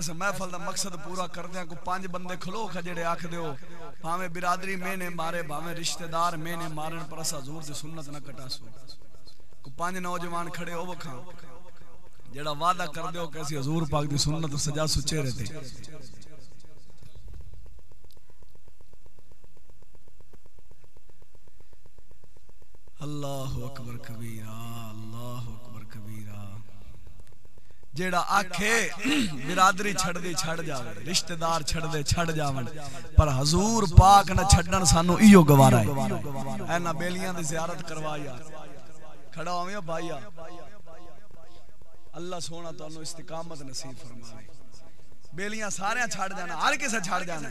महफल दा मकसद पूरा करदे को 5 बंदे खलो जेड़े आख दियो भावे बिरादरी मैंने मारे भावे रिश्तेदार मैंने मारन पर असा हजूर दी सुन्नत ना कटासो को 5 नौजवान खड़े हो वखा जेड़ा वादा कर दियो कैसी हजूर पाक दी सुन्नत सजा सुचे रहते अल्लाहु अकबर कबीरा अल्लाहु अकबर कबीरा जेड़ा आखे बिरादरी छड़ दी छड़ जावे रिश्तेदार छड़ दे छड़ जावन पर हजूर पाक न छड़न सानू इयो गवारा है ऐना बेलियां दी ज़ियारत करवा यार खड़ा होवे भाईया अल्लाह सोना तुहानू इस्तिकामत नसीब फरमावे बेलियां सारे छड़ जाना हर किसे छड़ जाना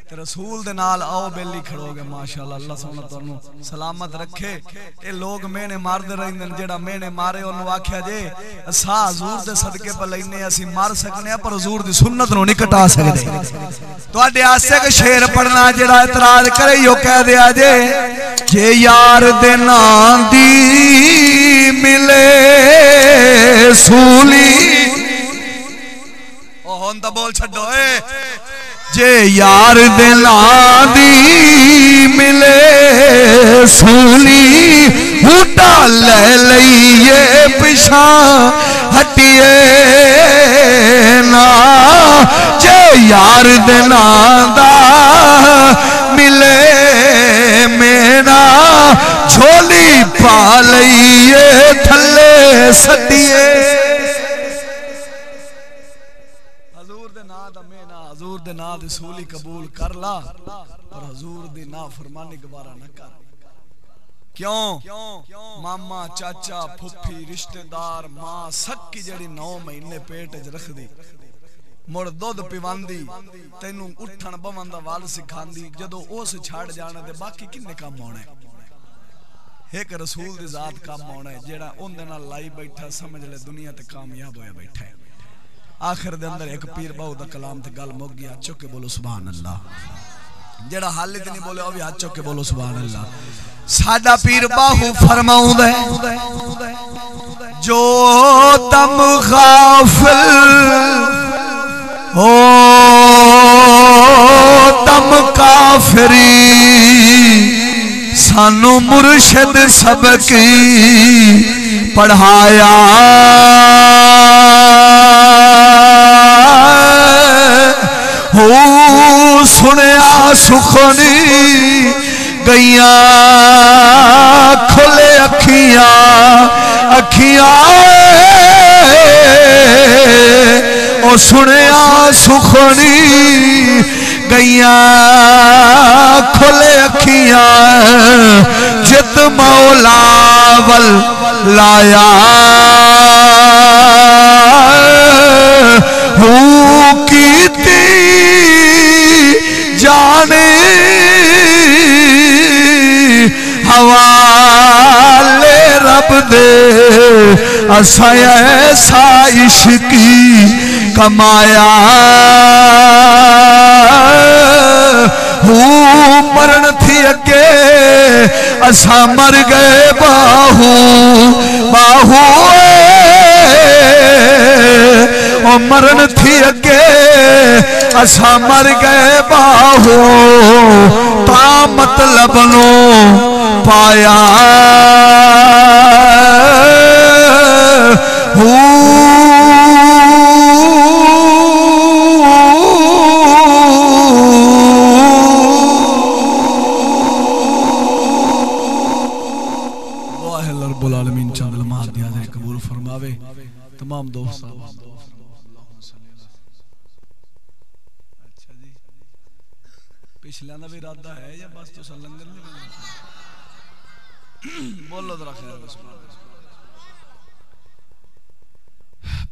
ते रसूल दे नाल आओ बेली खड़ोगे माशाअल्लाह अल्लाह सोना तुहानू सलामत रखे ए लोग मेने मारदे रहिंदे जेड़ा मेने मारे ओनु आख्या जे असा हजूर दे सदके पे लैने असी मार सकने पर हजूर दी सुन्नत नु नहीं कटा सकदे तुहाडे आस्ते के शेर पढ़ना जेड़ा इतराज करे यो कह दिया जे यार दे नाम दी मिले सूली हुन तो बोल छड्डो जे यार दे नाम दी मिले सूली बूटा ले लईए पिछा हटिए ना जे यार दे नाम दा मिले मेरा झोली पा लईए थले सटिए हजूर दे ना दे सूली कबूल कर ला और हजूर दी ना फरमानी गवारा न कर क्यों मामा चाचा फुफी रिश्तेदार मां सक्की जड़ी 9 महीने पेट च रख दी मुड़ दुध पिवांदी तेनू उठन बवन दा वाल सिखांदी जदों उस छड़ जाने ते बाकी किन्ने काम होना है एक रसूल दी जात काम होना है जेड़ा उनदे नाल लाई बैठा समझ ले दुनिया ते कामयाब होया बैठा है आखिर दे अंदर एक पीर बाहू दा कलाम ते गल मुक गई हाथ चुक के बोलो सुभान अल्लाह जेड़ा हाले ते नहीं बोले ओ भी हाथ चुक के बोलो सुभान अल्लाह साडा पीर बाहू फरमाउंदा है जो तम गाफिल हो तम काफिरी सानू मुर्शिद सबक पढ़ाया हो सुनिया सुखनी गैया खुले अखियां अखियां ओ सुनिया सुखनी गैया खुले अखियां जित मौला वल लाया हूँ कीती जाने हवाले रब दे असा ऐसा इश्की कमाया हूँ मरण थी अगे असा मर गए बाहू बाहू ओ मरण थी अगे असा मर गए बाहू ता मतलब नो पाया कबूल फरमावे तमाम दोस्त पिछले का भी इरादा है या बस तो लंगर बोलो जरा खैर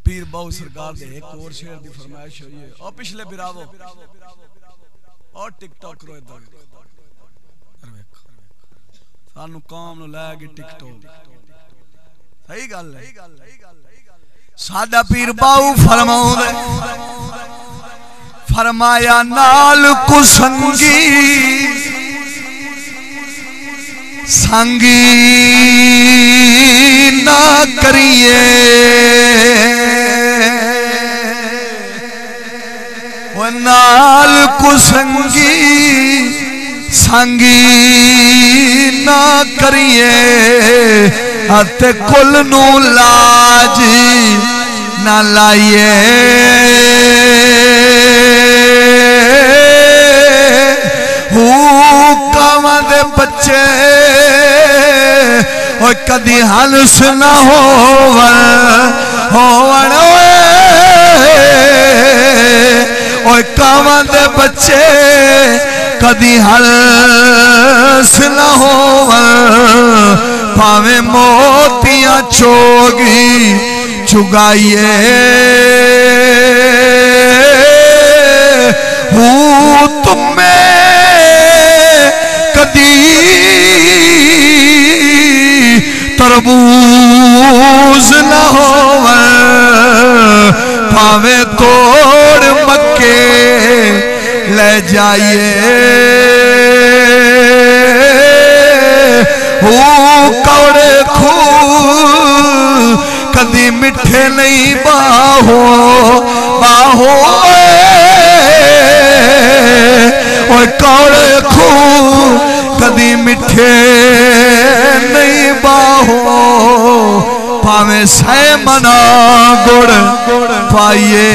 पीर बाहू सरकार दे एक और शेर दी फरमाइश हुई है और पिछले बिरावो और टिकटॉक रो इधर सानू काम नु लै गई टिकटॉक सही गल है साडा पीर बाहू फरमाउंदा फरमाया नाल कुसंगी संगी ना करिए वो नाल कुसंगी संगी ना करिए अते कुल नू लाज ना लाइए कावां दे बच्चे और कदी हलस ना होवन और कावां दे बच्चे कदी हलस ना होवन भावे मोतियां चोगी चुगाइए तुम्हें कदी तरबूज न होवन भावे तोड़ मक्के ले जाइए कौड़े खूह कदी मिठे नहीं बाहो बाहो और कौड़े खूह कदी मिठे नहीं बाहो भावे सै मना गुड़ पाइए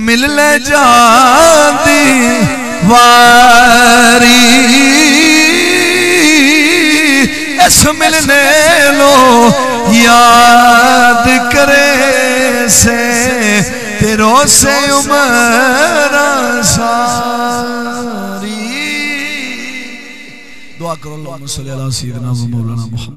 मिल ले जाती वारी इस मिलने लो याद करे से तेरों से उम्र सारी दुआ करो अल्लाहुम्मा सल्ली अला सय्यिदिना व मौलाना मुहम्मद।